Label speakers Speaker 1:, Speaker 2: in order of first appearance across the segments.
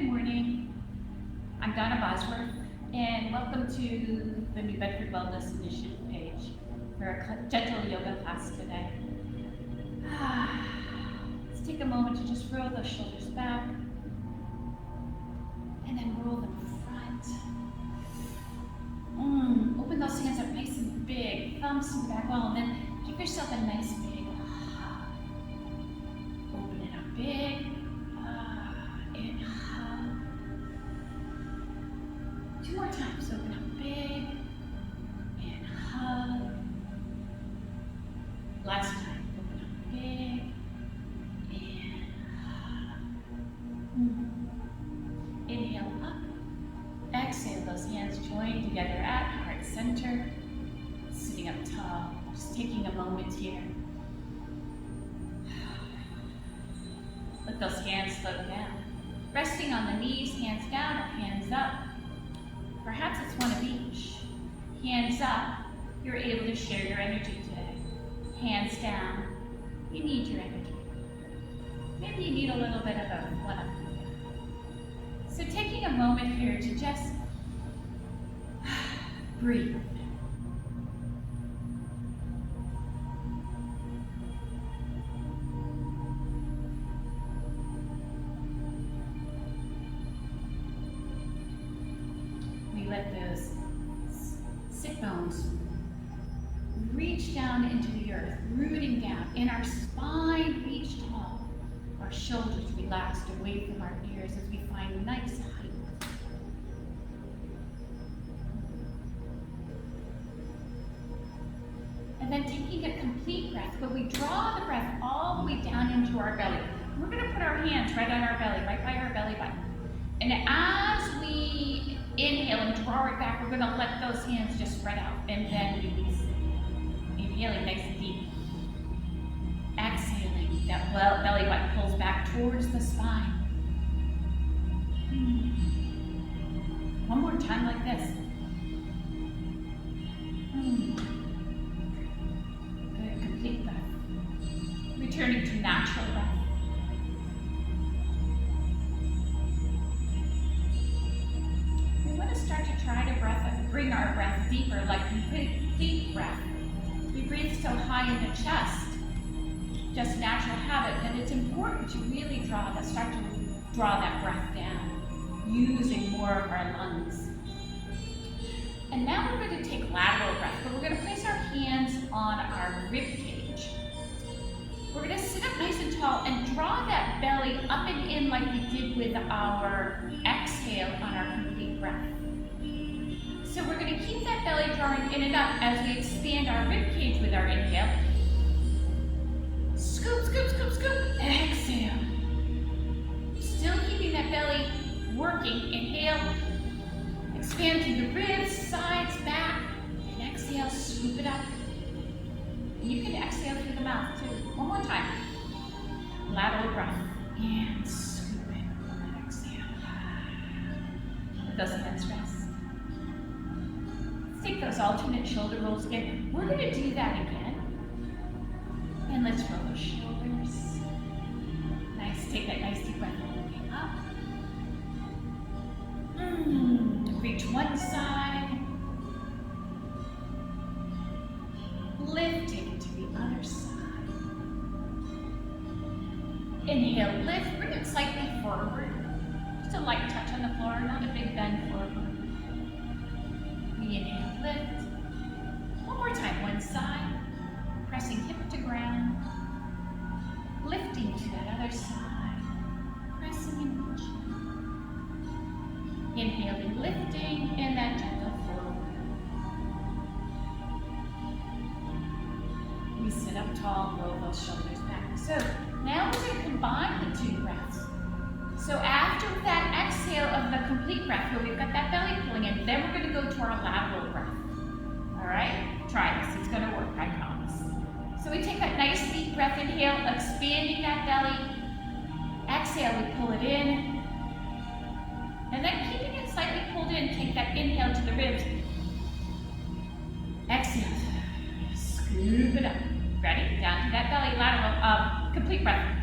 Speaker 1: Good morning. I'm Donna Bosworth, and welcome to the New Bedford Wellness Initiative page for a gentle yoga class today. Let's take a moment to just roll those shoulders back, and then roll them front. Open those hands up nice and big, thumbs to the back wall, and then give yourself a nice big hug. Open it up big. And hug. 2 more times. Open up big and hug. Last time. Open up big and hug. Inhale up. Exhale. Those hands join together at heart center. Sitting up tall. Just taking a moment here. Let those hands slow down. Resting on the knees, hands down or hands up. Perhaps it's one of each. Hands up, you're able to share your energy today. Hands down, you need your energy. Maybe you need a little bit of both, one of them. So taking a moment here to just breathe. Let those sit bones reach down into the earth, rooting down, and our spine reach tall. Our shoulders relaxed away from our ears as we find nice height. And then taking a complete breath, where we draw the breath all the way down into our belly. We're going to put our hands right on our belly, right by our belly button. And as we inhale and draw it back, we're going to let those hands just spread out and then release. Inhaling nice and deep. Exhaling, that belly button pulls back towards the spine. One more time like this. Good, complete breath. Returning to natural breath. Start to try to bring our breath deeper, like complete breath. We breathe so high in the chest, just natural habit, that it's important to really start to draw that breath down, using more of our lungs. And now we're going to take lateral breath, but we're going to place our hands on our rib cage. We're going to sit up nice and tall and draw that belly up and in like we did with our exhale on our complete breath. So we're going to keep that belly drawing in and up as we expand our rib cage with our inhale. Scoop, scoop, scoop, scoop. Exhale. Still keeping that belly working. Inhale. Expand through the ribs, sides, back. And exhale, scoop it up. And you can exhale through the mouth too. One more time. Lateral breath. And scoop it. And exhale. Let those hands rest. Take those alternate shoulder rolls again. We're going to do that again. And let's roll those shoulders. Nice. Take that nice deep breath all the way up. Reach one side. Lifting to the other side. Inhale, lift. Bring it slightly forward. Just a light touch on the floor, not a big bend forward. Inhale, lift. One more time, one side. Pressing hip to ground. Lifting to that other side. Pressing and reaching. Inhaling, lifting, and that gentle forward. We sit up tall, roll those shoulders back. So now we're going to combine the two breaths. So after that exhale of the complete breath, where we've got that belly pulling in, then we're going to go to our lateral breath. All right? Try this. It's going to work, I promise. So we take that nice deep breath, inhale, expanding that belly. Exhale, we pull it in. And then keeping it slightly pulled in, take that inhale to the ribs. Exhale. Scoop it up. Ready? Down to that belly, lateral, complete breath.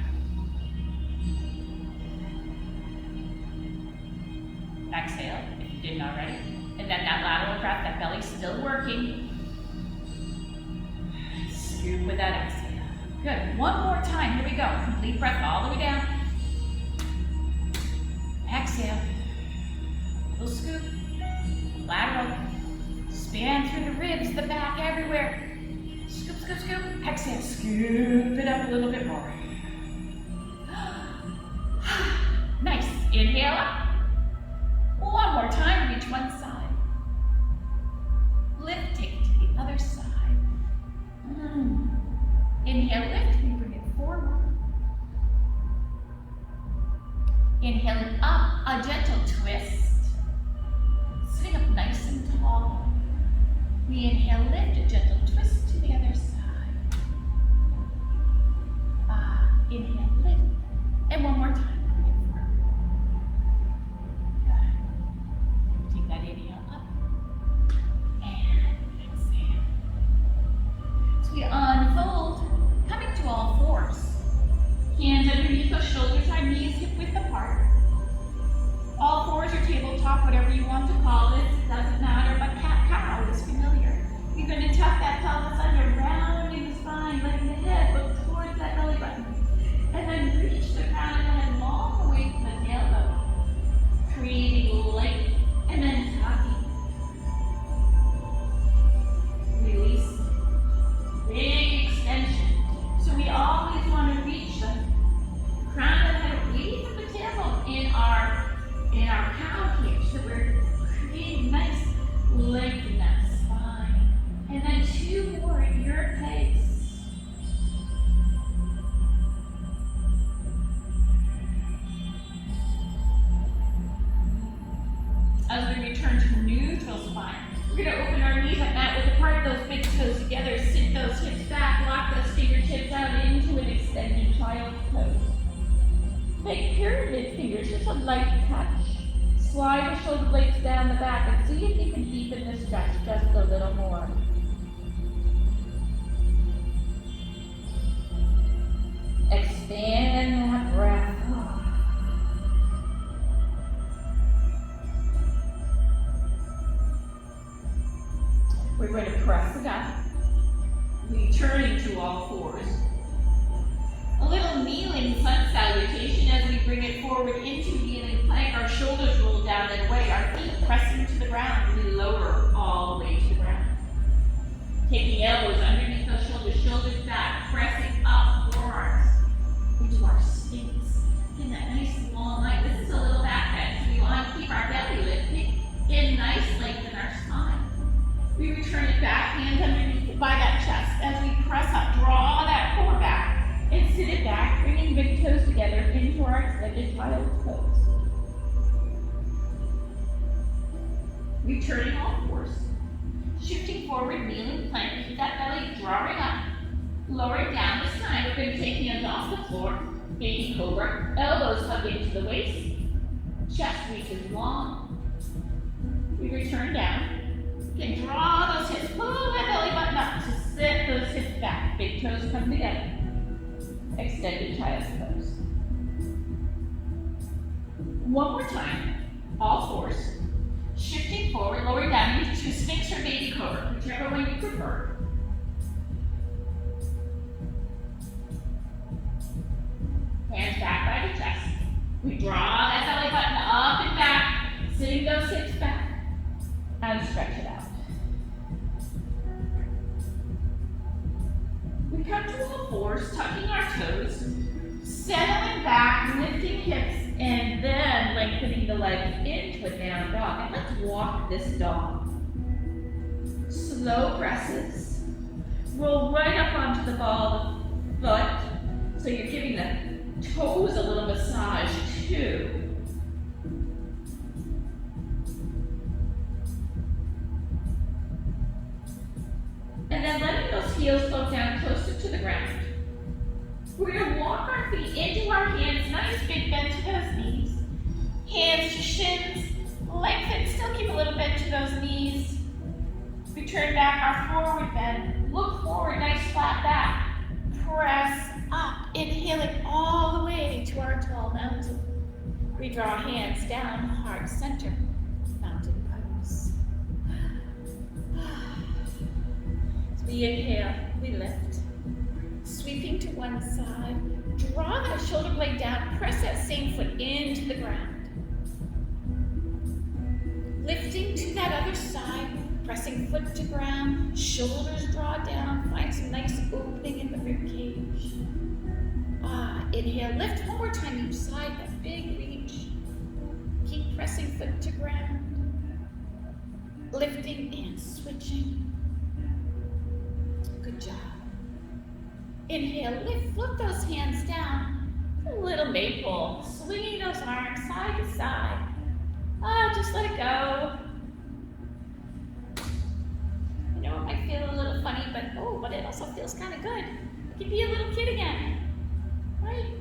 Speaker 1: Exhale, if you didn't already. And then that lateral breath, that belly's still working. Scoop with that exhale. Good, one more time, here we go. Complete breath all the way down. Exhale. Little scoop. Lateral. Span through the ribs, the back, everywhere. Scoop, scoop, scoop. Exhale, scoop it up a little bit more. Nice. Inhale up. One more time, reach one side. Lift, take it to the other side. Inhale, lift, we bring it forward. Inhaling up, a gentle twist. Sitting up nice and tall. We inhale, lift, a gentle twist to the other side. Inhale, lift, and one more time, bring it forward. Good. Take that inhale up, and exhale. So we unfold, coming to all fours. Hands underneath the shoulders, our knees hip width apart. All fours or tabletop, whatever you want to call this, it doesn't matter, but cat-cow is familiar. You're going to tuck that pelvis under, rounding the spine, letting the head look towards that belly button. And then reach the crown of the head long away from the tailbone, creating length, and then tucking. Release. Big extension. So we always want to reach the crown of the head away from the tailbone in our cow here, so we're creating nice length in that spine. And then two more at your pace. As we return to neutral spine, we're going to open our knees like that with the part of those big toes together, sit those hips back, lock those fingertips out into an extended child's pose. Make pyramid fingers, just a light touch. Slide the shoulder blades down the back and see if you can deepen the stretch just a little more. Expand that breath. We're going to press it up, returning to all fours. A little kneeling sun salutation as we bring it forward into kneeling plank. Our shoulders roll down and away, our feet pressing to the ground. We lower all the way to the ground. Taking elbows underneath those shoulders, shoulders back, pressing up forearms into our sphinx. In that nice long line. This is a little back bend, so we want to keep our belly lifted in nice length in our spine. We return it back, hands underneath by that chest as we press up, draw that core back. And sit it back, bringing big toes together into our extended child's pose. Returning all fours. Shifting forward, kneeling plank. Keep that belly drawing up. Lowering down this time. We're going to take hands off the floor. Baby cobra. Elbows hug into the waist. Chest reaches long. We return down. You can draw those hips. Pull that belly button up to sit those hips back. Big toes come together. Extended child's pose. One more time, all fours. Shifting forward, lowering down into Sphinx or Baby Cobra, whichever one you prefer. Hands back by the chest. We draw that belly button up and back, sitting those hips back, and stretch it out. We come to all fours, tucking our toes, settling back, lifting hips, and then lengthening the legs into a down dog. And let's walk this dog. Slow presses. Roll right up onto the ball of the foot. So you're giving the toes a little massage too. And then letting those heels float down closer to the ground. We're going to walk our feet into our hands, nice big bend to those knees. Hands to shins, lengthen, still keep a little bend to those knees. Return back our forward bend. Look forward, nice flat back. Press up, inhaling all the way to our tall mountain. We draw hands down, heart center mountain pose. As we inhale, we lift. Sweeping to one side, draw that shoulder blade down, press that same foot into the ground. Lifting to that other side, pressing foot to ground, shoulders draw down, find some nice opening in the rib cage. Inhale, lift one more time each side, that big reach. Keep pressing foot to ground. Lifting and switching. Good job. Inhale, lift, flip those hands down. A little maple, swinging those arms side to side. Just let it go. I know it might feel a little funny, but it also feels kind of good. You can be a little kid again, right?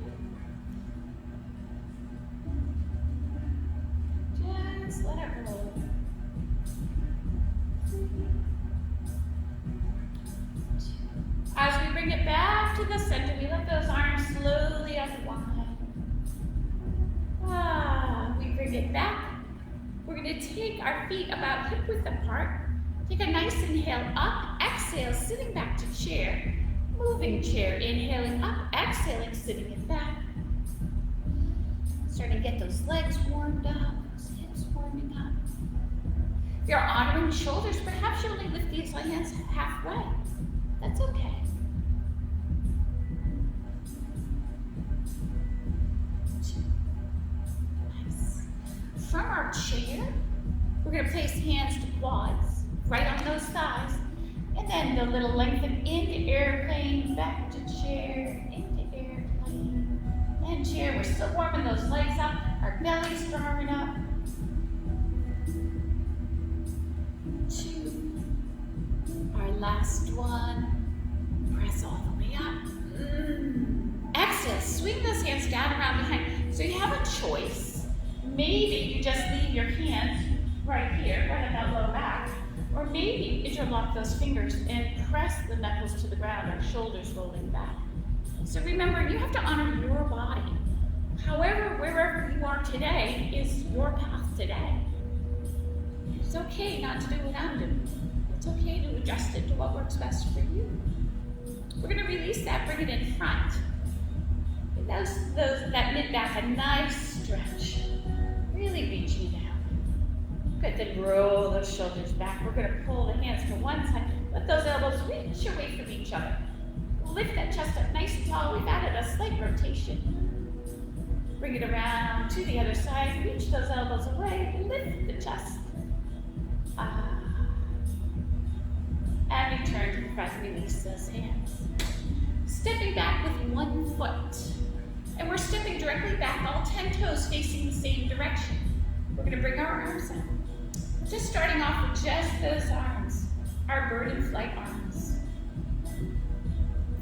Speaker 1: Just let it roll. As we bring it back to the center, we let those arms slowly unwind. We bring it back. We're going to take our feet about hip width apart. Take a nice inhale up, exhale, sitting back to chair. Moving chair, inhaling up, exhaling, sitting it back. Starting to get those legs warmed up, those hips warming up. If you're honoring shoulders, perhaps you only lift these hands halfway. That's okay. Nice. From our chair, we're going to place hands to quads, right on those thighs, and then the little lengthen into airplane, back to chair, into airplane, and chair. We're still warming those legs up, our belly's drawing up. 2. Our last one. Press all the way up. Exhale, swing those hands down around behind. So you have a choice. Maybe you just leave your hands right here, right on that low back. Or maybe interlock those fingers and press the knuckles to the ground, our shoulders rolling back. So remember, you have to honor your body. However, wherever you are today is your path today. It's okay not to do what I'm doing. It's okay to adjust it to what works best for you. We're going to release that, bring it in front. Give that mid-back a nice stretch. Really reaching down. Good, then roll those shoulders back. We're going to pull the hands to one side. Let those elbows reach away from each other. Lift that chest up nice and tall. We've added a slight rotation. Bring it around to the other side. Reach those elbows away. Lift the chest. And return to the front. Release those hands. Stepping back with one foot. And we're stepping directly back, all 10 toes facing the same direction. We're going to bring our arms up. Just starting off with just those arms, our bird in flight arms.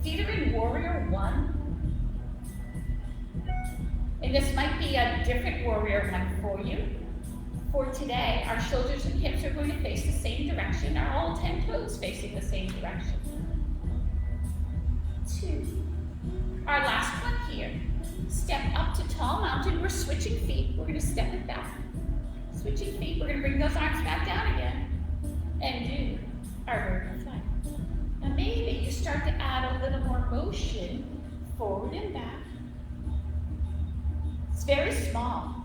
Speaker 1: Feet are in warrior one. And this might be a different warrior one for you. For today, our shoulders and hips are going to face the same direction, are all 10 toes facing the same direction. 2. Our last one here. Step up to tall mountain. We're switching feet. We're going to step it back. Switching feet. We're going to bring those arms back down again and do our vertical flight. Now maybe you start to add a little more motion forward and back. It's very small.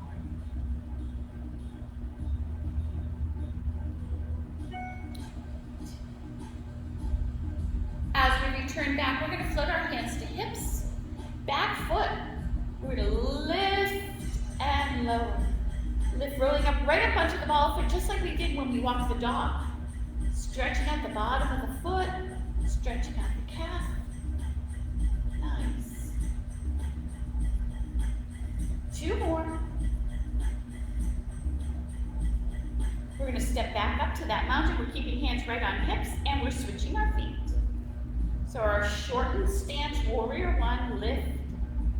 Speaker 1: As we return back, we're going to float our hands to hips. Back foot. We're going to lift and lower. Lift, rolling up right up onto the ball foot, just like we did when we walked the dog. Stretching out the bottom of the foot, stretching out the calf. Nice. 2 more. We're going to step back up to that mountain. We're keeping hands right on hips, and we're switching our feet. So our shortened stance, warrior one, lift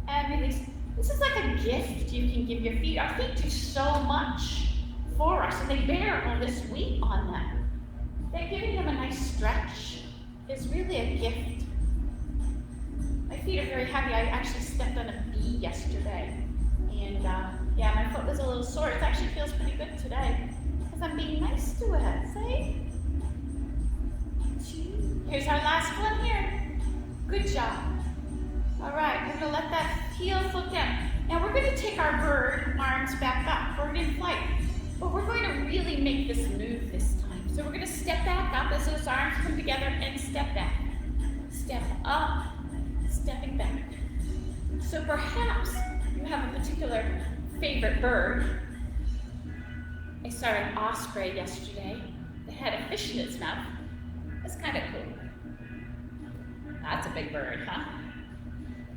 Speaker 1: and release. This is like a gift you can give your feet. Our feet do so much for us, and they bear all this weight on them. That giving them a nice stretch is really a gift. My feet are very heavy. I actually stepped on a bee yesterday, and yeah, my foot was a little sore. It actually feels pretty good. silhouette, say. 2. Here's our last one here. Good job. All right, we're gonna let that heel float down. Now we're gonna take our bird arms back up, bird in flight. But we're going to really make this move this time. So we're gonna step back up as those arms come together and step back. Step up, stepping back. So perhaps you have a particular favorite bird. I saw an osprey yesterday that had a fish in its mouth. That's kind of cool. That's a big bird, huh?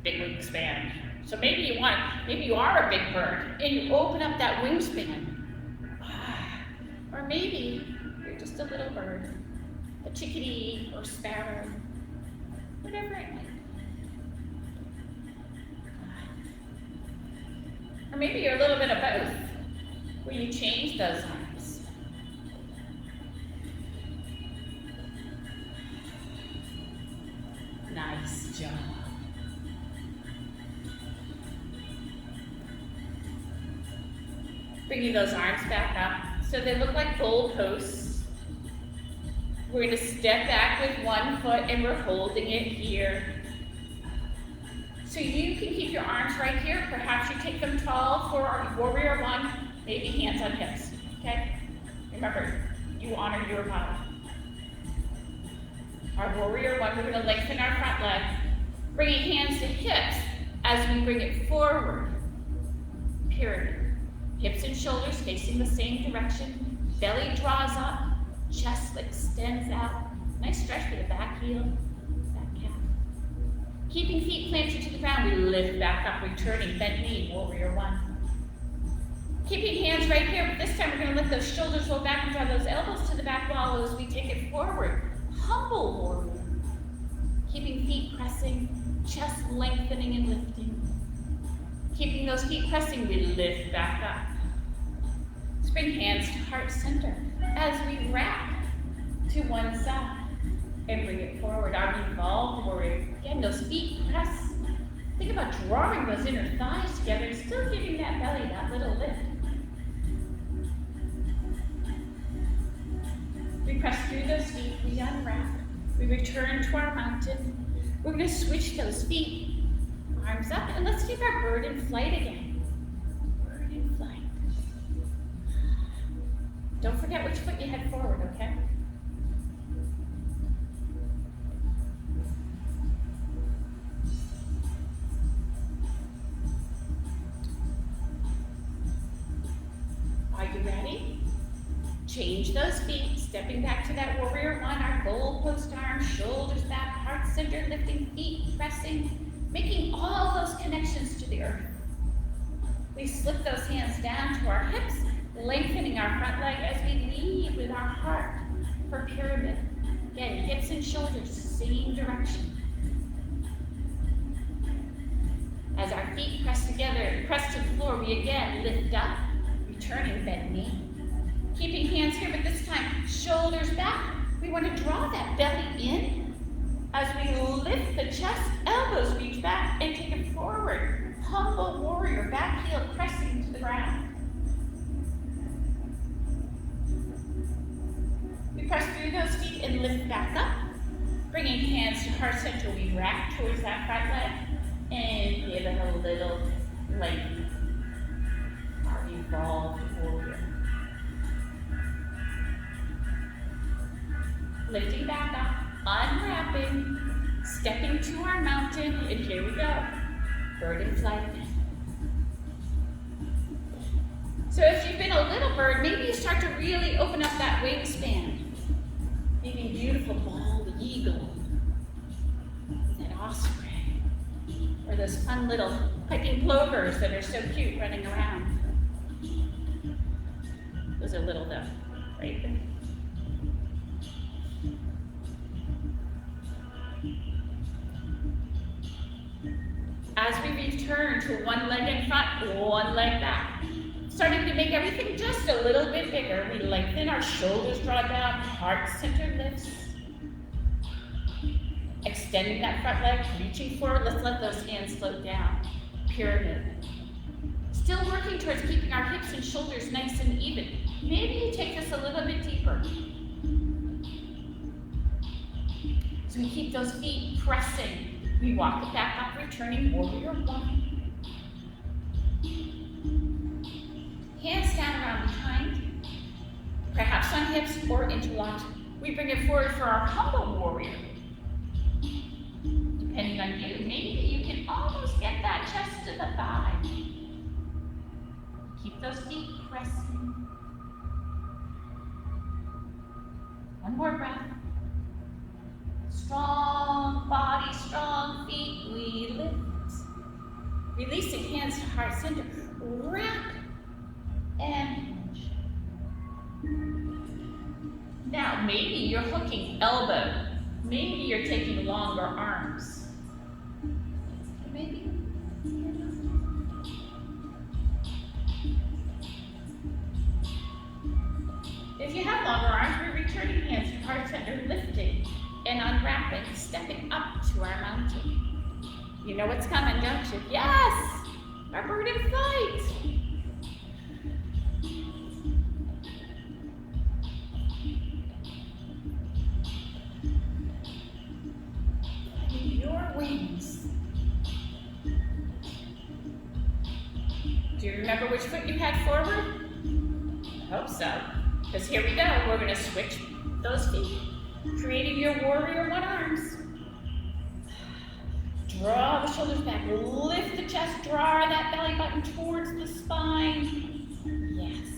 Speaker 1: Big wingspan. So maybe you are a big bird and you open up that wingspan. Or maybe you're just a little bird, a chickadee or sparrow, whatever it might be. Or maybe you're a little bit of both, where you change those arms. Nice job. Bringing those arms back up so they look like goalposts. We're going to step back with one foot and we're holding it here. So you can keep your arms right here. Perhaps you take them tall for our warrior one, maybe hands on hips, okay? Remember, you honor your body. Our warrior one, we're going to lengthen our front leg, bringing hands to hips as we bring it forward. Pyramid. Hips and shoulders facing the same direction. Belly draws up, chest extends out. Nice stretch for the back heel, back calf. Keeping feet planted to the ground, we lift back up, returning, bent knee, warrior one. Keeping hands right here, but this time we're going to let those shoulders roll back and draw those elbows to the back wall as we take it forward. Humble warrior. Keeping feet pressing, chest lengthening and lifting. Keeping those feet pressing, we lift back up. Let's bring hands to heart center as we wrap to one side and bring it forward. Our evolved warrior. Again, those feet press. Think about drawing those inner thighs together and still giving that belly that little lift. We press through those feet, we unwrap. We return to our mountain. We're going to switch those feet. Arms up, and let's take our bird in flight again. Bird in flight. Don't forget which foot you head forward, okay? Are you ready? Change those feet, stepping back to that warrior one, our goalpost arms, shoulders back, heart center, lifting feet, pressing. Making all those connections to the earth. We slip those hands down to our hips, lengthening our front leg as we lead with our heart for pyramid. Again, hips and shoulders, same direction. As our feet press together, press to the floor, we again lift up, returning bent knee. Keeping hands here, but this time, shoulders back. We want to draw that belly in. As we lift the chest, elbows reach back and take it forward. Humble warrior, back heel pressing to the ground. We press through those feet and lift back up. Bringing hands to heart center, we wrap towards that front leg and give it a little length. Our evolved warrior. Lifting back up. Unwrapping, stepping to our mountain, and here we go. Bird in flight. So if you've been a little bird, maybe you start to really open up that wingspan. Maybe beautiful bald eagle, that osprey, or those fun little piping plovers that are so cute running around. Those are little though, right there. As we return to one leg in front, one leg back. Starting to make everything just a little bit bigger. We lengthen our shoulders, draw down, heart center lifts. Extending that front leg, reaching forward. Let's let those hands float down. Pyramid. Still working towards keeping our hips and shoulders nice and even. Maybe you take this a little bit deeper. So we keep those feet pressing. We walk it back up, returning warrior one. Hands down around behind, perhaps on hips or interlocked. We bring it forward for our humble warrior. Depending on you, maybe you can almost get that chest to the thigh. Keep those feet pressing. One more breath. Strong body, strong feet, we lift. Releasing hands to heart center. Wrap and hinge. Now, maybe you're hooking elbow. Maybe you're taking longer arms. Maybe. If you have longer arms, we're returning hands to heart center, lifting and unwrapping, stepping up to our mountain. You know what's coming, don't you? Yes! Our bird in flight. Your wings. Do you remember which foot you had forward? I hope so. Because here we go. We're going to switch those feet, creating your warrior one arms. Draw the shoulders back. Lift the chest. Draw that belly button towards the spine. Yes.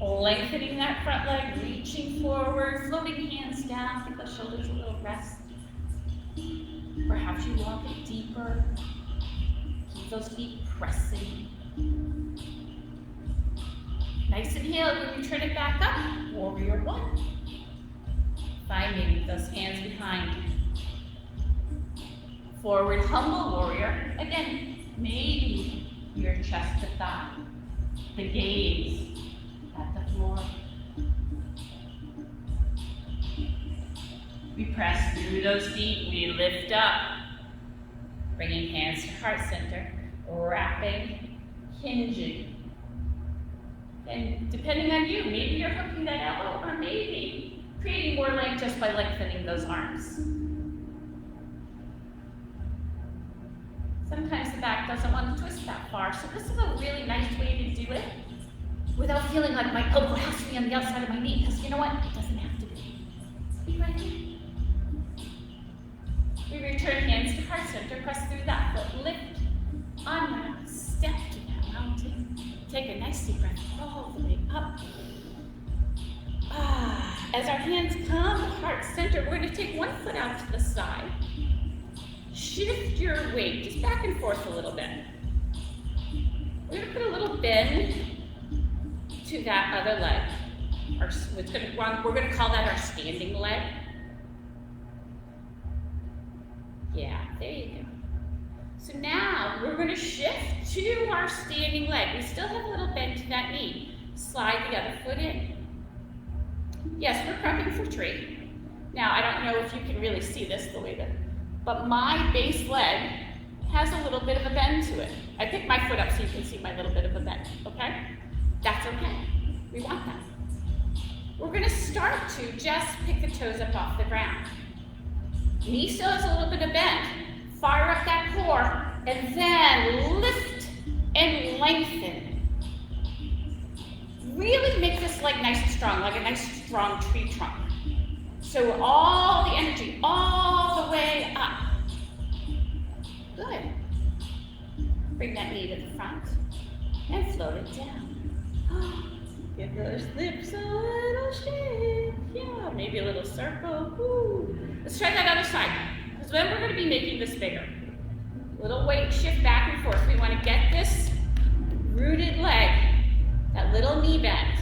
Speaker 1: Lengthening that front leg, reaching forward, floating hands down. Give the shoulders a little rest. Perhaps you walk it deeper. Keep those feet pressing. Nice and healed. When you turn it back up, warrior one. Finding those hands behind. Forward humble warrior. Again, maybe your chest to thigh. The gaze at the floor. We press through those feet, we lift up. Bringing hands to heart center, wrapping, hinging. And depending on you, maybe you're hooking that elbow, or maybe creating more length just by lengthening those arms. Sometimes the back doesn't want to twist that far, so this is a really nice way to do it without feeling like my elbow has to be on the outside of my knee, because you know what? It doesn't have to be. Be right here. We return hands to heart center, press through that foot, lift, unwrap, step to that mountain. Take a nice deep breath all the way up. As our hands come to heart center, we're going to take one foot out to the side. Shift your weight just back and forth a little bit. We're going to put a little bend to that other leg. We're going to call that our standing leg. Yeah, there you go. So now we're going to shift to our standing leg. We still have a little bend to that knee. Slide the other foot in. Yes, we're prepping for tree. Now, I don't know if you can really see this the way that, but my base leg has a little bit of a bend to it. I pick my foot up so you can see my little bit of a bend, okay? That's okay. We want that. We're going to start to just pick the toes up off the ground. Knee still has a little bit of bend. Fire up that core, and then lift and lengthen. Really make this leg nice and strong, like a nice strong tree trunk. So all the energy, all the way up. Good. Bring that knee to the front and float it down. Give those hips a little shake. Yeah, maybe a little circle. Woo. Let's try that other side. Because then we're going to be making this bigger. Little weight shift back and forth. We want to get this rooted leg, that little knee bend.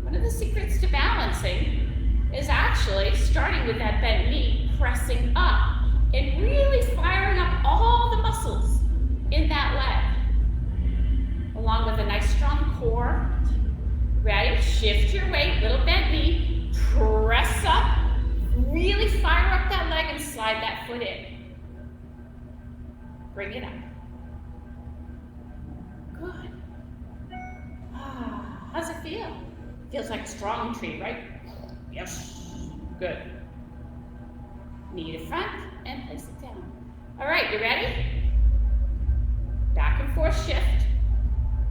Speaker 1: One of the secrets to balancing is actually starting with that bent knee, pressing up, and really firing up all the muscles in that leg. Along with a nice strong core. Ready? Shift your weight, little bent knee, press up, really fire up that leg and slide that foot in. Bring it up. Good. How's it feel? Feels like a strong tree, right? Yes. Good. Knee to front and place it down. All right, you ready? Back and forth shift.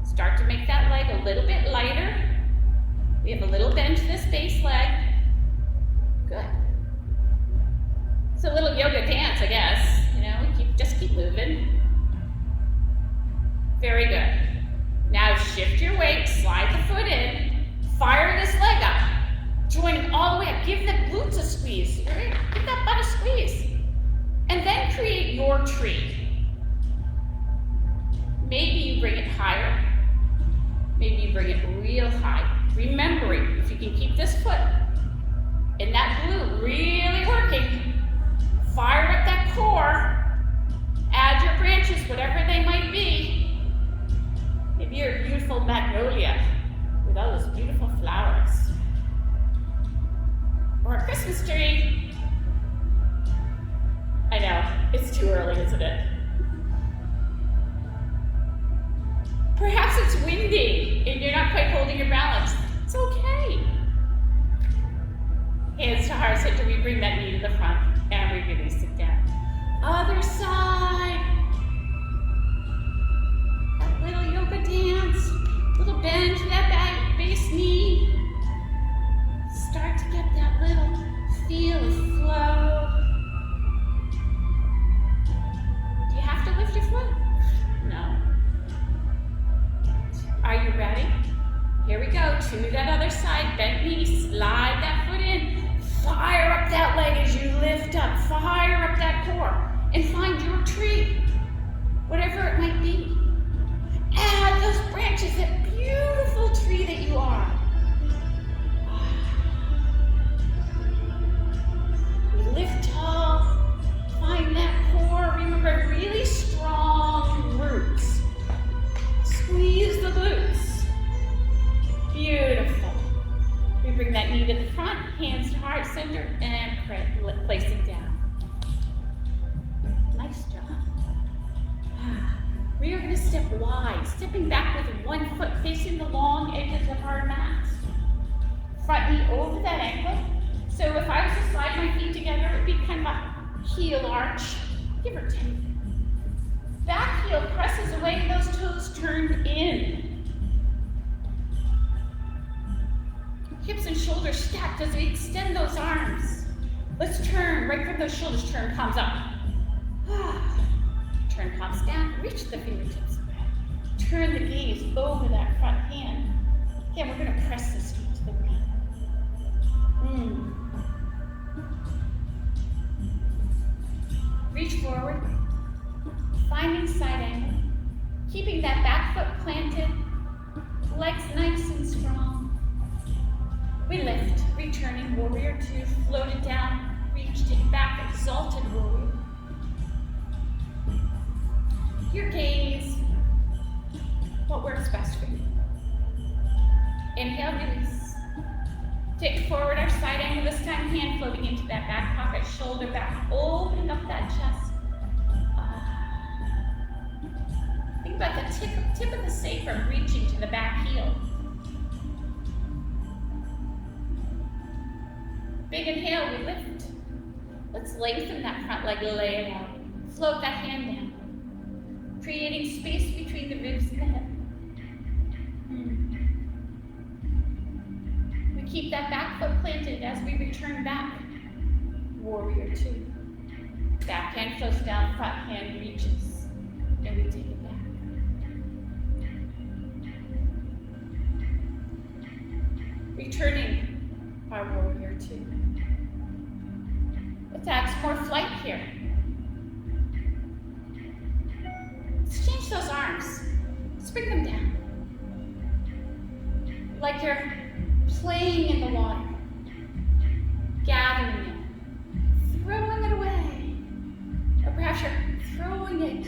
Speaker 1: Start to make that leg a little bit lighter. We have a little bend to this base leg. Good. It's a little yoga dance, I guess. You know, just keep moving. Very good. Now shift your weight, slide the foot in, fire this leg up. Joining all the way up. Give the glutes a squeeze. Right? Give that butt a squeeze. And then create your tree. Maybe you bring it higher. Maybe you bring it real high. Remembering, if you can keep this foot in that glute really working, fire up that core, add your branches, whatever they might be. Maybe you're a beautiful magnolia with all those beautiful flowers. Or a Christmas tree. I know, it's too early, isn't it? Perhaps it's windy and you're not quite holding your balance. It's okay. Hands to heart center, we bring that knee to the front and we release it down. Other side. That little yoga dance. Little bend to that back base knee. Start to get that little feel of flow. Do you have to lift your foot? No. Are you ready? Here we go, to that other side, bent knee, slide that foot in, fire up that leg as you lift up, fire up that core, and find your tree, whatever it might be. Add those branches, that beautiful tree that you are. We lift tall, find that core, remember really strong roots. Squeeze the glutes. Beautiful. We bring that knee to the front, hands to heart center, and place it down. Nice job. We are going to step wide, stepping back with one foot facing the long edges of our mat. Front knee over that ankle. So if I was to slide my feet together, it would be kind of a heel arch, give or take. Back heel presses away, those toes turned in. Hips and shoulders stacked as we extend those arms. Let's turn, right from those shoulders, turn palms up. Turn palms down, reach the fingertips away. Turn the gaze over that front hand. Again, we're gonna press this feet to the ground. Reach forward, finding side angle, keeping that back foot planted, legs nice and strong. We lift, returning, warrior two, float it down, reach, take back, exalted warrior. Your gaze, what works best for you. Inhale, release. Take it forward, our side angle, this time hand floating into that back pocket, shoulder back, opening up that chest. Think about the tip of the sacrum reaching to the back heel. Big inhale, we lift. Let's lengthen that front leg, lay it out. Float that hand down, creating space between the ribs and the hip. We keep that back foot planted as we return back. Warrior two. Back hand floats down, front hand reaches, and we take it back. Returning our warrior two. Let's add some more flight here. Let's change those arms. Let's bring them down. Like you're playing in the water. Gathering it. Throwing it away. Or perhaps you're throwing it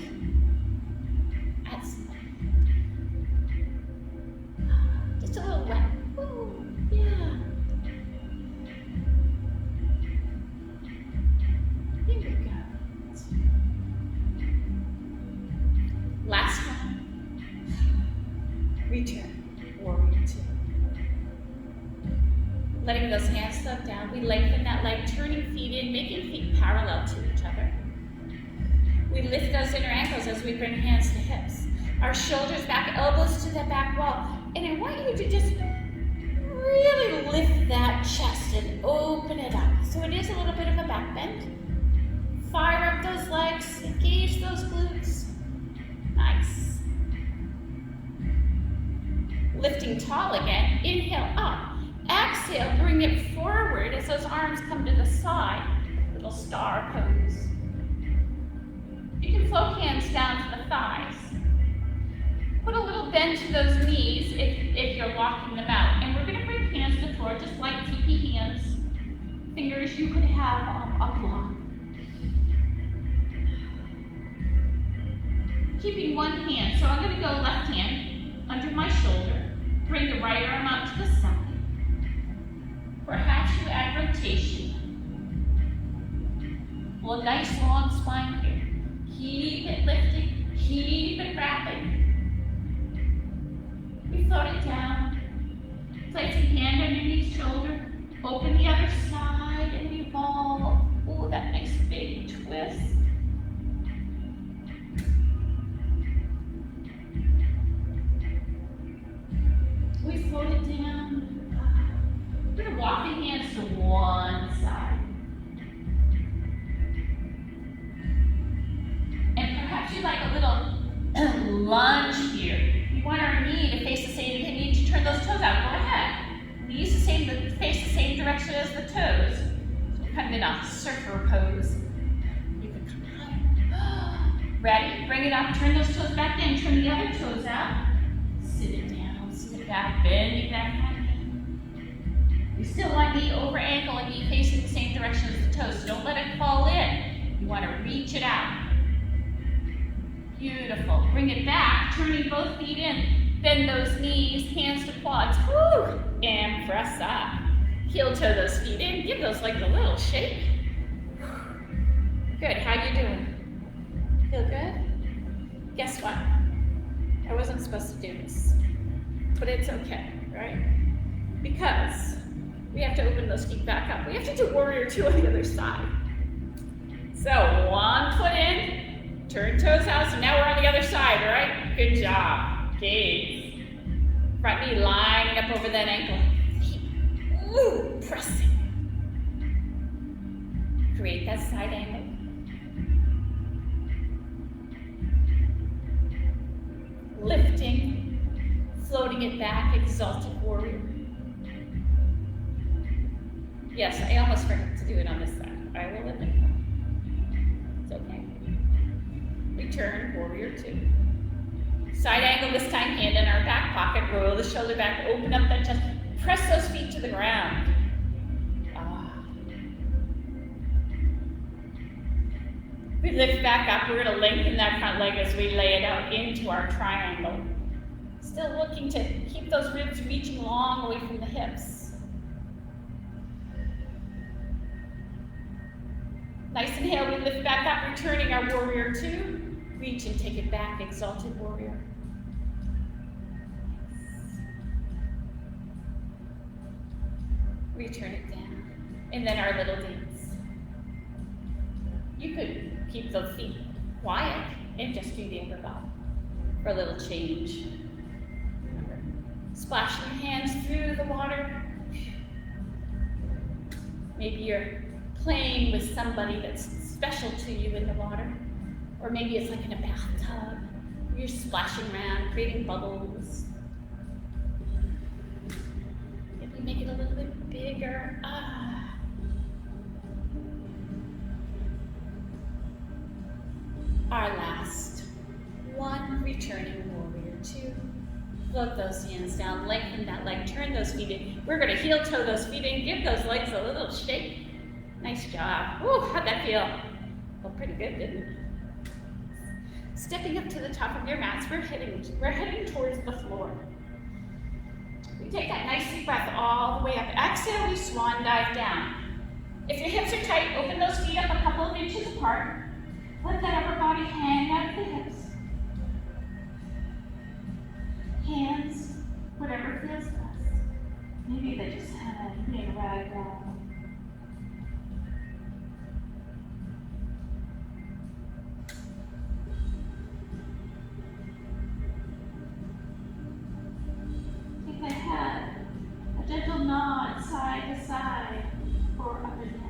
Speaker 1: at somebody. Just a little wet. Ooh, yeah. Here we go. Last one. Return, warrior two. Letting those hands slope down, we lengthen that leg, turning feet in, making feet parallel to each other. We lift those inner ankles as we bring hands to hips. Our shoulders back, elbows to the back wall. And I want you to just really lift that chest and open it up. So it is a little bit of a back bend. Fire up those legs, engage those glutes. Nice. Lifting tall again, inhale up. Exhale, bring it forward as those arms come to the side. Little star pose. You can float hands down to the thighs. Put a little bend to those knees if you're locking them out. And we're going to bring hands to the floor, just like teepee hands. Fingers you could have a block. Keeping one hand, so I'm going to go left hand under my shoulder. Bring the right arm out to the side. Perhaps you add rotation. Well, a nice long spine here. Keep it lifting, keep it wrapping. We float it down. Place a hand underneath shoulder. Open the other side and evolve. Ooh, that nice big twist. We float it down. We're going to walk the hands to one side. And perhaps you'd like a little lunge here. You want our knee to face the same, you need to turn those toes out. Go ahead. Knees face the same direction as the toes. So we're kind of in a surfer pose. You can come higher. Ready? Bring it up, turn those toes back in, turn the other toes out. Sit it down, sit it back, bending that front knee. You still want knee over ankle and knee facing the same direction as the toes, so don't let it fall in. You want to reach it out. Beautiful. Bring it back, turning both feet in. Bend those knees, hands to quads. Woo! And press up. Heel toe those feet in. Give those legs a little shake. Good. How you doing? Feel good? Guess what? I wasn't supposed to do this, but it's okay, right? Because we have to open those feet back up. We have to do warrior two on the other side. So one foot in, turn toes out. So now we're on the other side, all right? Good job. Gaze. Front knee lining up over that ankle. Ooh, pressing. Create that side angle. Lifting, floating it back, exalted warrior. Yes, I almost forgot to do it on this side. I will admit that. It's okay. Return, warrior two. Side angle this time, hand in our back pocket, roll the shoulder back, open up that chest, press those feet to the ground. We lift back up, we're gonna lengthen that front leg as we lay it out into our triangle. Still looking to keep those ribs reaching long away from the hips. Nice inhale, we lift back up, returning our warrior two. Reach and take it back, exalted warrior. Return it down. And then our little dance. You could keep those feet quiet and just do the upper body for a little change. Remember, splashing your hands through the water. Maybe you're playing with somebody that's special to you in the water. Or maybe it's like in a bathtub. You're splashing around, creating bubbles. Maybe make it a little bit bigger. Our last one, returning warrior two. Float those hands down, lengthen that leg, turn those feet in. We're gonna heel toe those feet in, give those legs a little shake. Nice job. Woo, how'd that feel? Felt pretty good, didn't it? Stepping up to the top of your mats, we're heading towards the floor. We take that nice deep breath all the way up. Exhale, we swan dive down. If your hips are tight, open those feet up a couple of inches apart. Let that upper body hang out of the hips. Hands Maybe they just had a ragdoll. If they had a gentle nod side to side or up and down.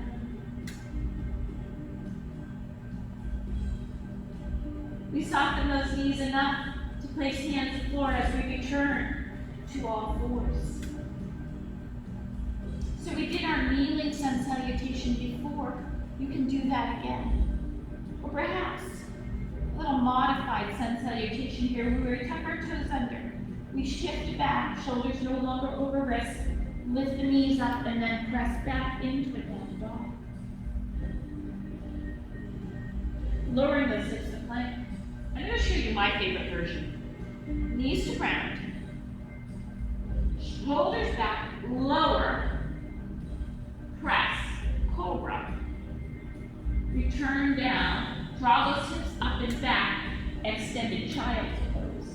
Speaker 1: We soften those knees enough to place hands on the floor as we return to all fours. So we did our kneeling sun salutation before. You can do that again. Or perhaps a little modified sun salutation here where we tuck our toes under. We shift back, shoulders no longer over wrists. Lift the knees up and then press back into a down dog. Lowering those hips to plank. I'm going to show you my favorite version. Knees to ground. Shoulders back, lower. Press, cobra. Return down. Draw those hips up and back. Extended child's pose.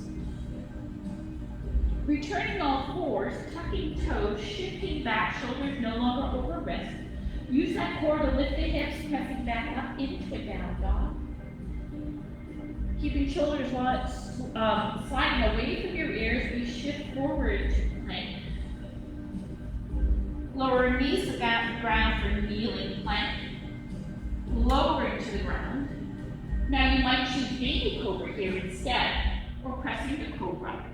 Speaker 1: Returning all fours, tucking toes, shifting back, shoulders no longer over wrist. Use that core to lift the hips, pressing back up into a down dog. Keeping shoulders sliding away from your ears, we shift forward to plank. Lower knees to the ground for kneeling plank. Lowering to the ground. Now you might choose baby cobra here instead, or pressing to cobra.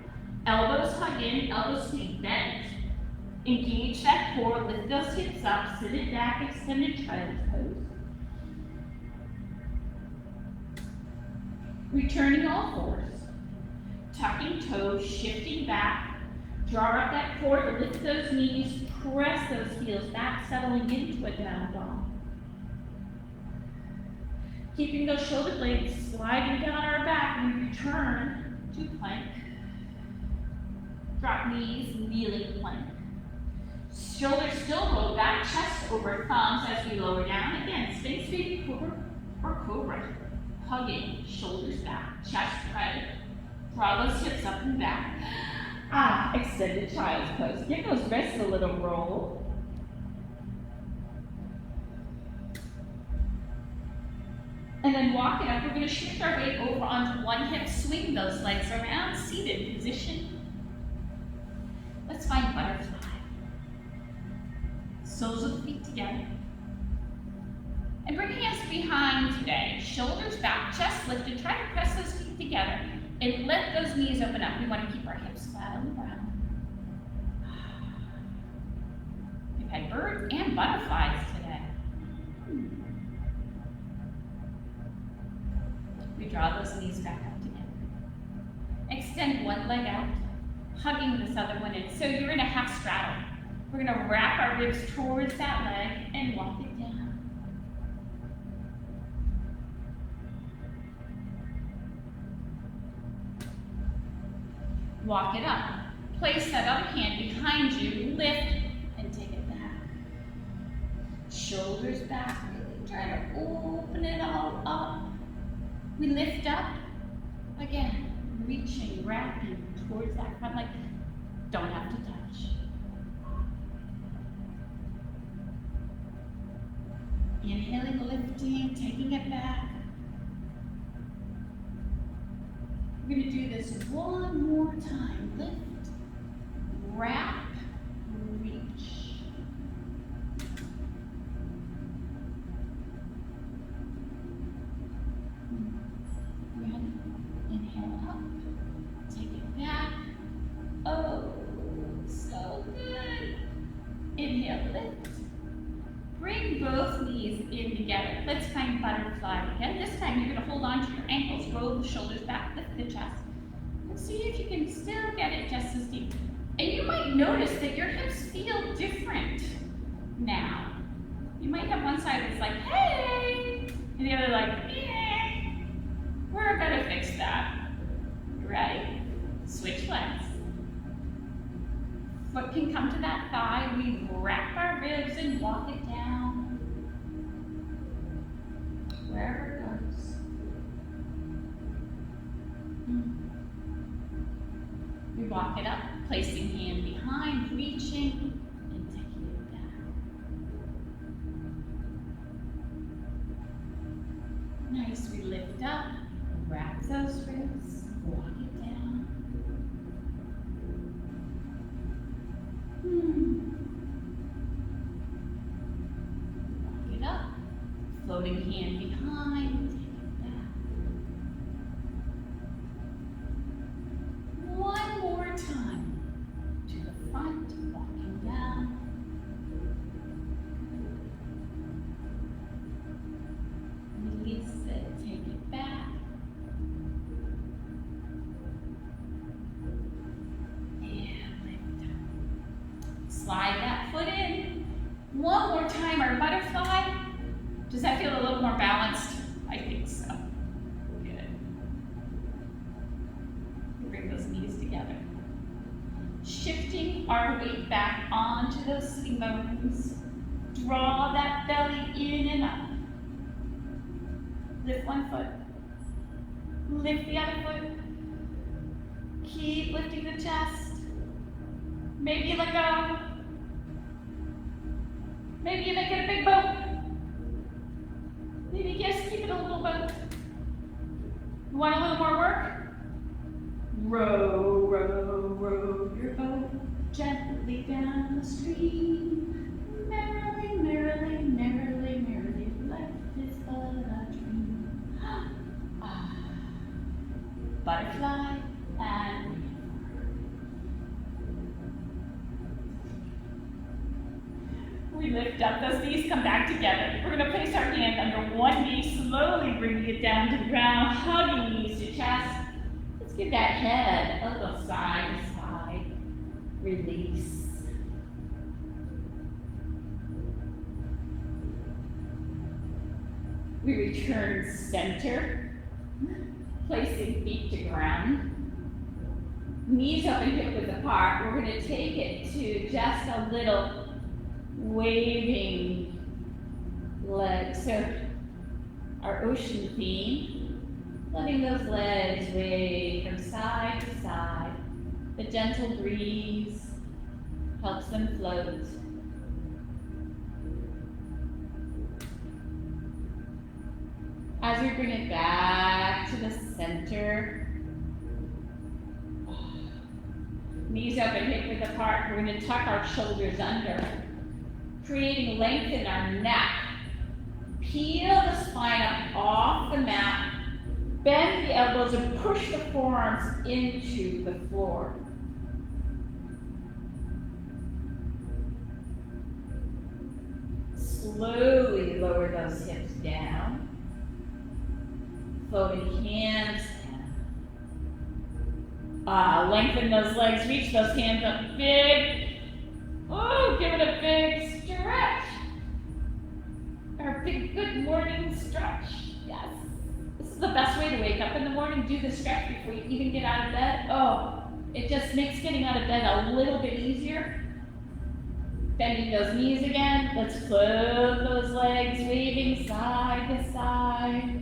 Speaker 1: Elbows hug in, elbows stay bent. Engage that core, lift those hips up, sit it back, extended child's pose. Returning all fours. Tucking toes, shifting back. Draw up that core to lift those knees, press those heels back, settling into a down dog. Keeping those shoulder blades sliding down our back, we return to plank. Drop knees, kneeling plank. Shoulders still roll back, chest over thumbs as we lower down. Again, space baby cobra or cobra. Hugging, shoulders back, chest right. Draw those hips up and back. Extended child's pose. Give those wrists a little roll. And then walk it up. We're going to shift our weight over onto one hip, swing those legs around, seated position. Let's find butterfly. Soles of the feet together. And bring hands behind today. Shoulders back, chest lifted. Try to press those feet together and let those knees open up. We want to keep our hips flat on the ground. We've had birds and butterflies today. We draw those knees back up together. Extend one leg out, hugging this other one in. So you're in a half straddle. We're going to wrap our ribs towards that leg and walk it down. Walk it up. Place that other hand behind you, lift, and take it back. Shoulders back, really try to open it all up. We lift up, again, reaching, wrapping towards that front leg. Don't have to touch. Inhaling, lifting, taking it back. We're going to do this one more time. Lift, wrap, reach. Ready? Inhale up, take it back. Oh, so good. Inhale, lift. Bring both knees in together. Let's find butterfly again. This time you're going to hold on to your ankles, roll the shoulders back, lift the chest. And see if you can still get it just as deep. And you might notice that your hips feel different now. You might have one side that's like, hey, and the other like, eh. We're going to fix that. Ready? Switch legs. Foot can come to that thigh. We wrap our ribs and walk it down. Wherever it goes. We walk it up, placing hand behind, reaching. slide that foot in. One more time, our butterfly. Does that feel a little more balanced? I think so. Good. Bring those knees together. Shifting our weight back onto those sitting bones. Draw that belly in and up. Lift one foot. Lift the other foot. Keep lifting the chest. Maybe you let go. Maybe you make it a big boat. Maybe just keep it a little boat. You want a little more work? Row, row, row your boat gently down the stream. Merrily, merrily, merrily, merrily, life is but a dream. Butterfly and we lift up, those knees come back together. We're going to place our hand under one knee, slowly bringing it down to the ground, hugging knees to chest. Let's give that head a little side to side. Release. We return center, placing feet to ground. Knees up and hip width apart. We're going to take it to just a little waving legs. So our ocean theme, letting those legs wave from side to side. The gentle breeze helps them float. As we bring it back to the center, knees up and hip width apart, we're going to tuck our shoulders under, creating length in our neck. Peel the spine up off the mat, bend the elbows and push the forearms into the floor. Slowly lower those hips down. Floating hands. Lengthen those legs, reach those hands up big. Oh, give it a big stretch. Our big good morning stretch. Yes. This is the best way to wake up in the morning. Do the stretch before you even get out of bed. Oh, it just makes getting out of bed a little bit easier. Bending those knees again. Let's float those legs, waving side to side.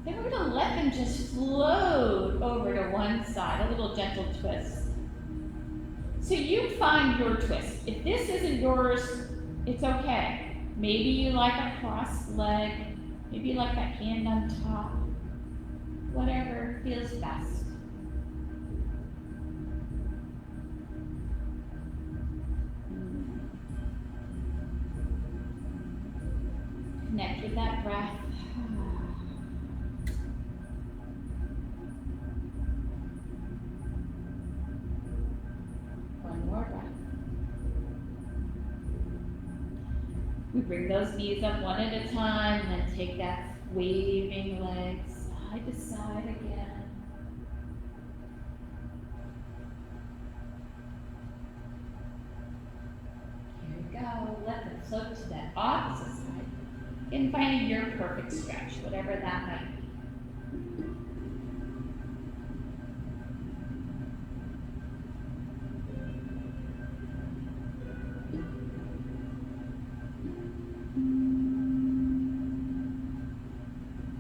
Speaker 1: Then we're going to let them just float over to one side, a little gentle twist. So you find your twist. If this isn't yours, it's okay. Maybe you like a crossed leg, maybe you like that hand on top, whatever feels best. Connect with that breath. One more breath. We bring those knees up one at a time, and then take that waving legs side to side again. Here we go. Let them float to that opposite side. And finding your perfect stretch, whatever that might be.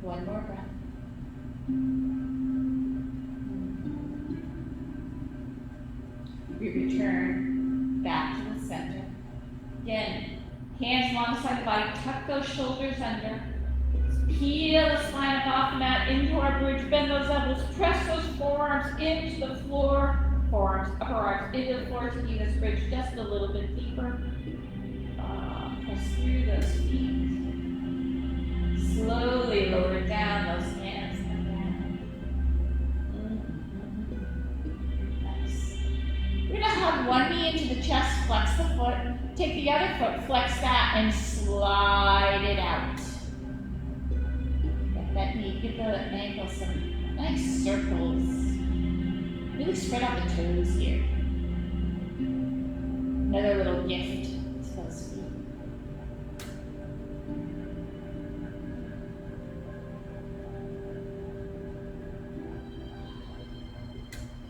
Speaker 1: One more breath. We return back to the center. Again, hands alongside the body, tuck those shoulders under. Peel the spine up off the mat into our bridge, bend those elbows, press those forearms into the floor. Forearms, upper arms into the floor to give this bridge just a little bit deeper. Press through those feet. Slowly lower down, those hands come down. Nice. We're going to hug one knee into the chest, flex the foot. Take the other foot, flex that, and slide it out. Okay. you give the ankles some nice circles. Really spread out the toes here. Another little gift to those feet.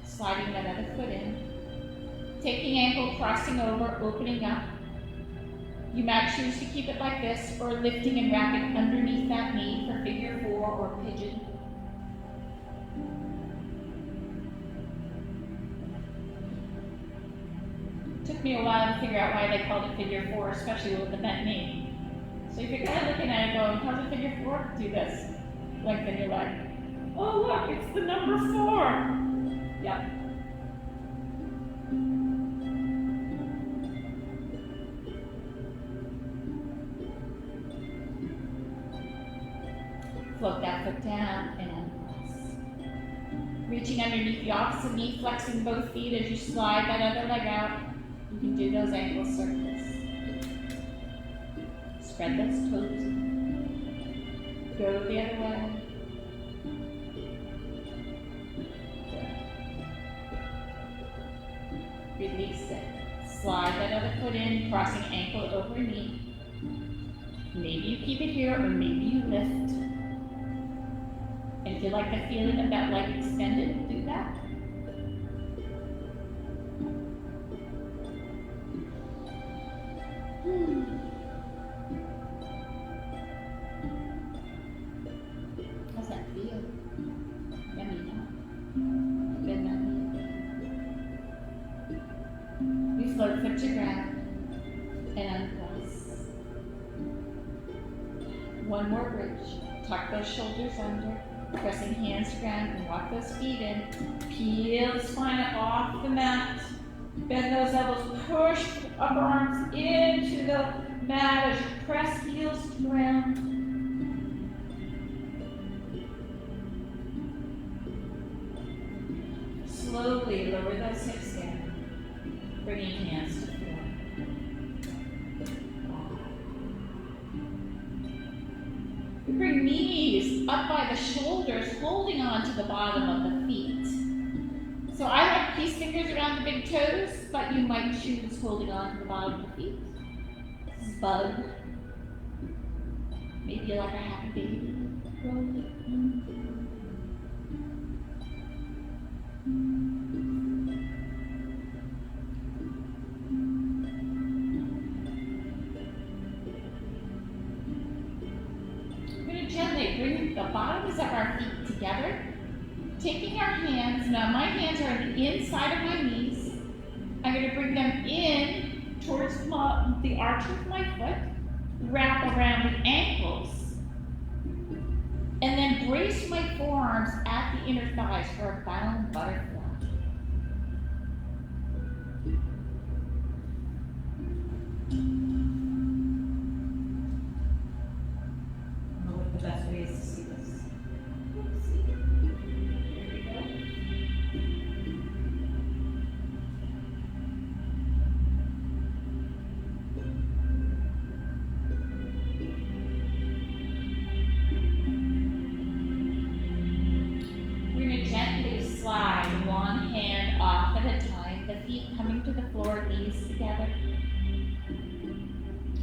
Speaker 1: Sliding that other foot in. Taking ankle, crossing over, opening up. You might choose to keep it like this or lifting and wrapping underneath that knee for figure 4 or pigeon. Took me a while to figure out why they called it figure 4, especially with the bent knee. So if you're kind of looking at it going, how's it figure 4? Do this. Lengthen your leg. Oh look, it's the number 4. Yep. Float that foot down and press. Reaching underneath the opposite knee, flexing both feet as you slide that other leg out. You can do those ankle circles. Spread those toes. Go the other way. Release it. Slide that other foot in, crossing ankle over knee. Maybe you keep it here or maybe you lift. And if you like the feeling of that leg extended, do that. How's that feel? Yummy, huh? Good enough. You float foot to ground and uncross. One more bridge. Tuck those shoulders under. Pressing hands to ground and walk those feet in. Peel the spine off the mat. Bend those elbows. Push upper arms into the mat as you press heels to ground. Slowly lower those hips down. Bringing hands to the floor. Bring knees up by the shoulders, holding on to the bottom of the feet. So I like these fingers around the big toes, but you might choose holding on to the bottom of the feet. This is bug. Maybe you're like a happy baby. Roll it. Gently bring the bottoms of our feet together, taking our hands, now my hands are on the inside of my knees. I'm going to bring them in towards the arch of my foot, wrap around the ankles, and then brace my forearms at the inner thighs for a bound butterfly. The best way is to see this. Here we go. We're going to gently slide one hand off at a time, the feet coming to the floor, knees together.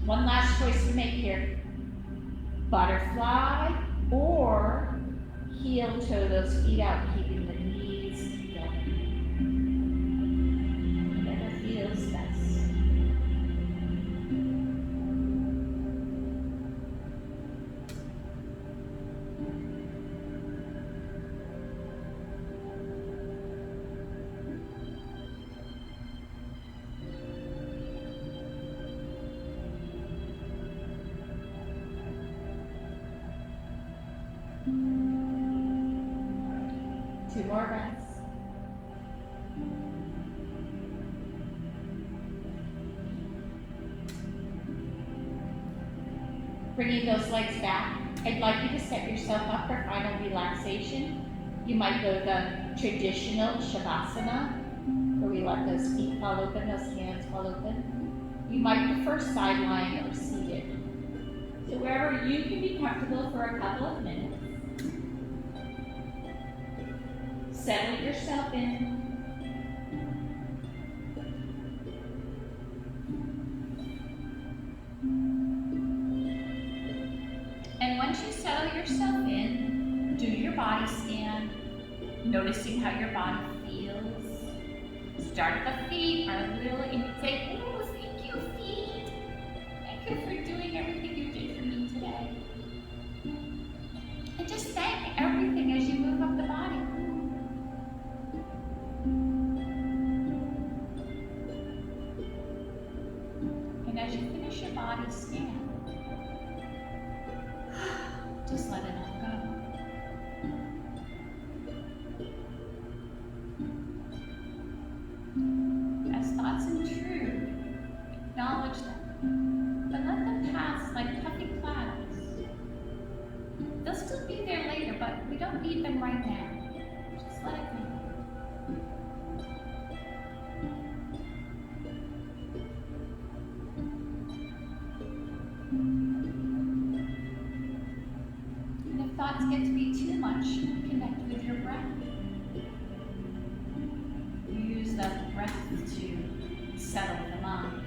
Speaker 1: One last choice to make here. Butterfly or heel toe those feet out, keeping the knees together. Whatever feels best. Two more breaths. Bringing those legs back, I'd like you to set yourself up for final relaxation. You might go the traditional Shavasana, where we let those feet fall open, those hands fall open. You might prefer side lying or seated. So wherever you can be comfortable for a couple of minutes. settle yourself in. And once you settle yourself in, do your body scan, noticing how your body feels. Start at the feet, are a little, and say, oh, thank you, feet. Thank you for doing everything you did for me today. And just thank everything as you move up the body. And as you finish your body scan, just let it all go. As thoughts intrude, acknowledge them, but let them pass like puffy clouds. They'll still be there later, but we don't need them right now. Just let it go. And if thoughts get to be too much, connect with your breath. Use the breath to settle the mind.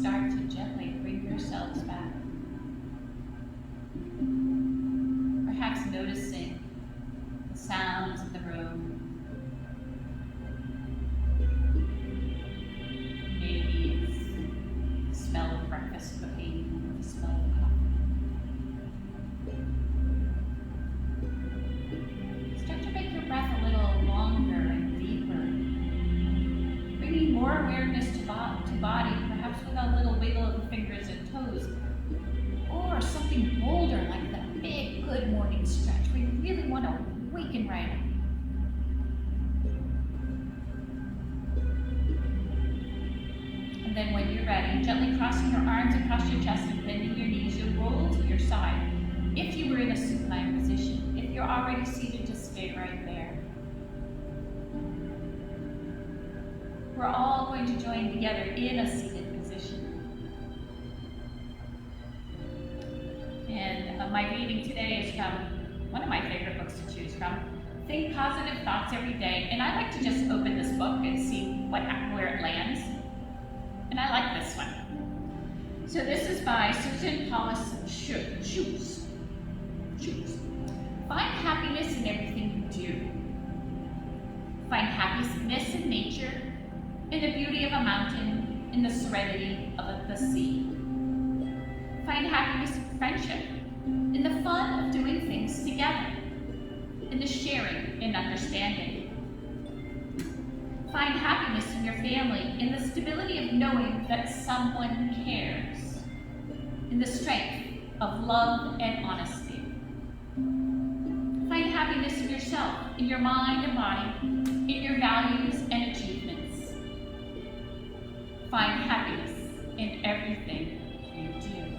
Speaker 1: Start to gently bring yourselves back. Perhaps noticing the sounds in the room. Maybe it's the smell of breakfast cooking, or the smell of coffee. Start to make your breath a little longer and deeper, bringing more awareness to body, perhaps with a little wiggle of the fingers and toes, or something bolder like the big good morning stretch where you really want to awaken right up. And then when you're ready, gently crossing your arms across your chest and bending your knees, you'll roll to your side. If you were in a supine position, if you're already seated, just stay right there. We're all going to join together in a seated position. And my reading today is from one of my favorite books to choose from, Think Positive Thoughts Every Day. And I like to just open this book and see where it lands. And I like this one. So this is by Susan Paulus Schutz. Find happiness in everything you do. Find happiness in nature, in the beauty of a mountain, in the serenity of the sea. Find happiness in friendship, in the fun of doing things together, in the sharing and understanding. Find happiness in your family, in the stability of knowing that someone cares, in the strength of love and honesty. Find happiness in yourself, in your mind and body, in your values and achievements. Find happiness in everything you do.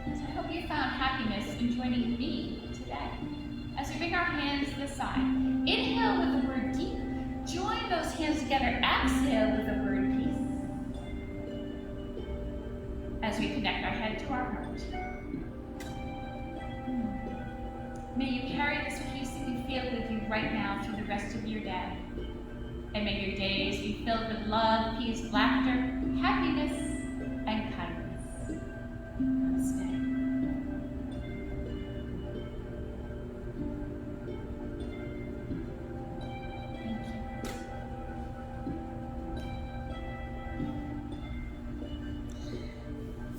Speaker 1: So I hope you found happiness in joining me today. As we bring our hands to the side, inhale with the word deep. Join those hands together. Exhale with the word peace. As we connect our head to our heart. May you carry this peace that you feel with you right now through the rest of your day. And may your days be filled with love, peace, laughter, happiness, and kindness. Namaste.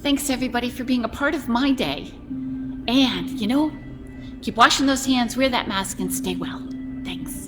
Speaker 1: Thanks everybody for being a part of my day. And, keep washing those hands, wear that mask, and stay well. Thanks.